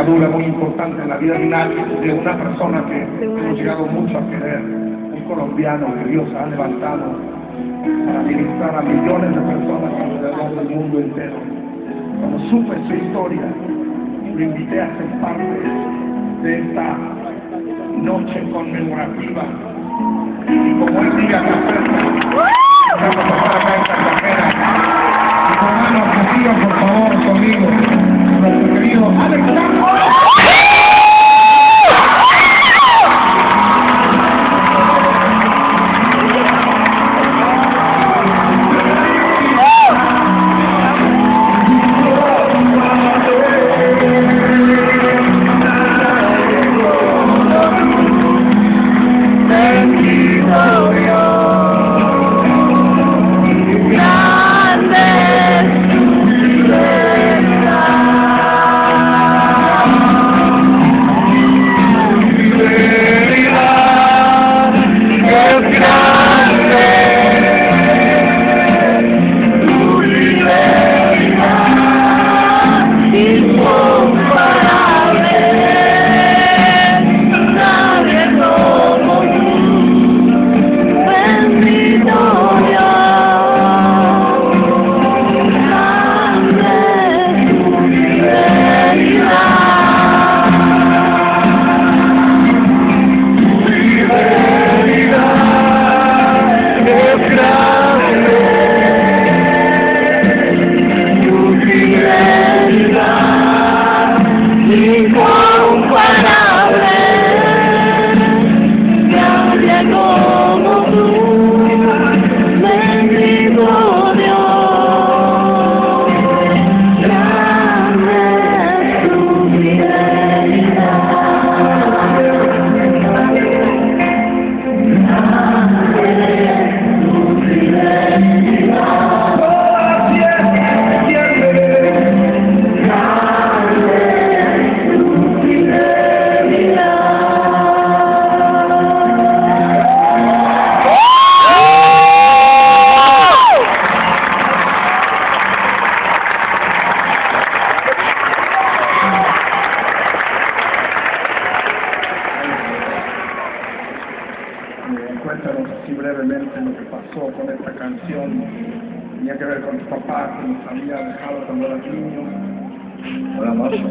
envergadura muy importante en la vida de una persona que hemos llegado mucho a querer, un colombiano que Dios ha levantado para ministrar a millones de personas alrededor del mundo entero. Cuando supe su historia, lo invité a ser parte de esta noche conmemorativa. Y como él diga que vamos a pasar acá esta carrera. Y con manos arriba, por favor, conmigo, nuestro querido Alex Campos. Cuéntanos así brevemente lo que pasó con esta canción. Tenía que ver con tu papá que nos había dejado cuando eras niño. Hola, Marcio.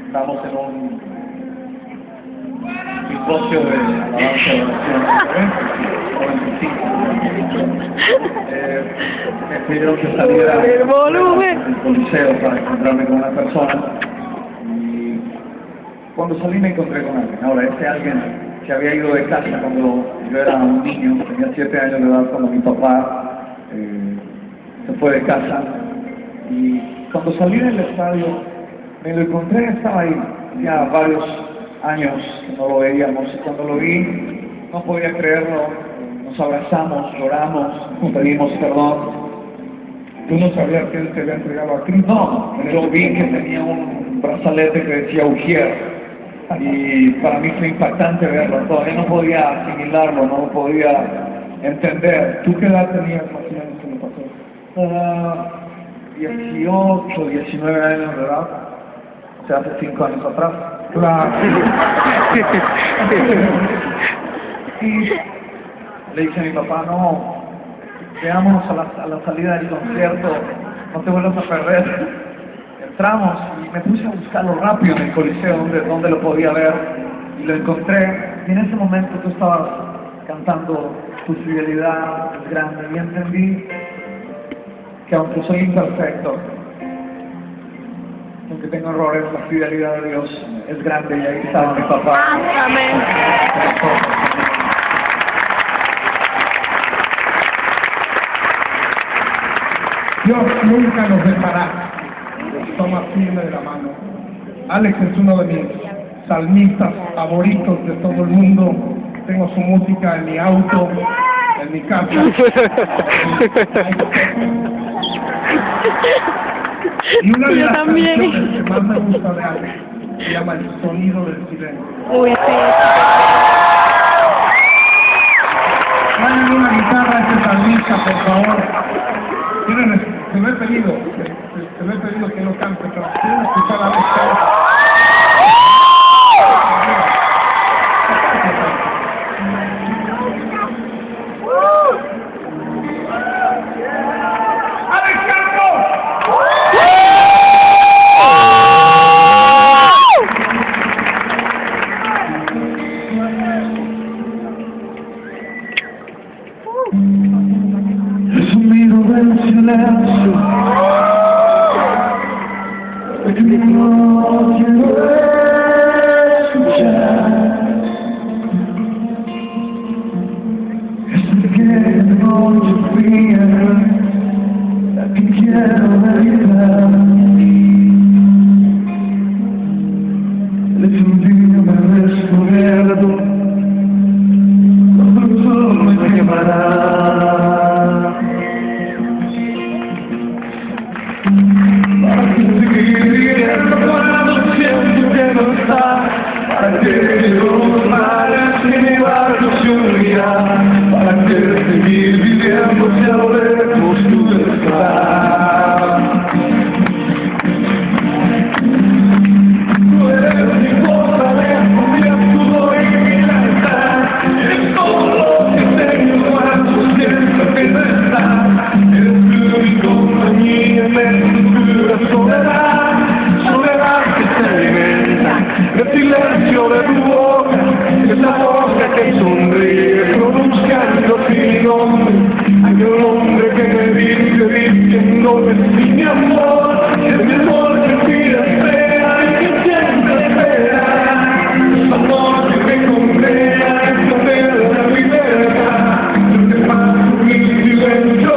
Estamos en un simposio de alabanza de me pidieron que saliera del coliseo para encontrarme con una persona y cuando salí me encontré con alguien. Ahora, este alguien se había ido de casa cuando yo era un niño, tenía 7 años de edad cuando mi papá se fue de casa, y cuando salí del estadio me lo encontré, estaba ahí ya varios años que no lo veíamos, y cuando lo vi no podía creerlo, nos abrazamos, lloramos, pedimos perdón. ¿Tú no sabías que él te había entregado a Cristo? No, yo vi que tenía un brazalete que decía Ujier, y para mí fue impactante verlo, todavía no podía asimilarlo, no lo podía entender. ¿Tú qué edad tenías más o menos cuando pasó? 18, 19 años de edad, o sea, hace 5 años atrás. Claro. Y le dije a mi papá, no, veámonos a la salida del concierto, no te vuelvas a perder. Entramos y me puse a buscarlo rápido en el coliseo donde lo podía ver, y lo encontré, y en ese momento tú estabas cantando Tu fidelidad es grande, y entendí que aunque soy imperfecto, aunque tengo errores, la fidelidad de Dios es grande, y ahí estaba mi papá. Amén. Dios nunca nos dejará. Toma firme de la mano. Alex es uno de mis salmistas favoritos de todo el mundo. Tengo su música en mi auto, en mi casa. Y una de las canciones que más me gusta de Alex Se llama El Sonido del Silencio. Uy, sí. Dale una guitarra a ese salmista, por favor. Se me he pedido que lo cante, pero quiero escuchar a Alex. El sonido del silencio, el que no quiero escuchar, esta pequeña noche fría, la que quiero evitar. El sonido me descubierto, todo me quemará. Para que los mares sin barcos se unirán, para que seguir viviendo sabremos tu estar. Tú eres mi fortaleza, mi escudo y mi lealtad, es todo lo que tengo cuando siento que no estás. Eres mi compañía en tu soledad, soledad que se alimenta el silencio de tu boca, esa boca que sonríe, pronunciando mi nombre. Hay un hombre que me dice, diciéndome sí, mi amor, es mi amor que pide espera y que siempre espera. Es amor que me condena, es poder de la libertad. Yo te mando mi silencio.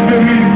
Me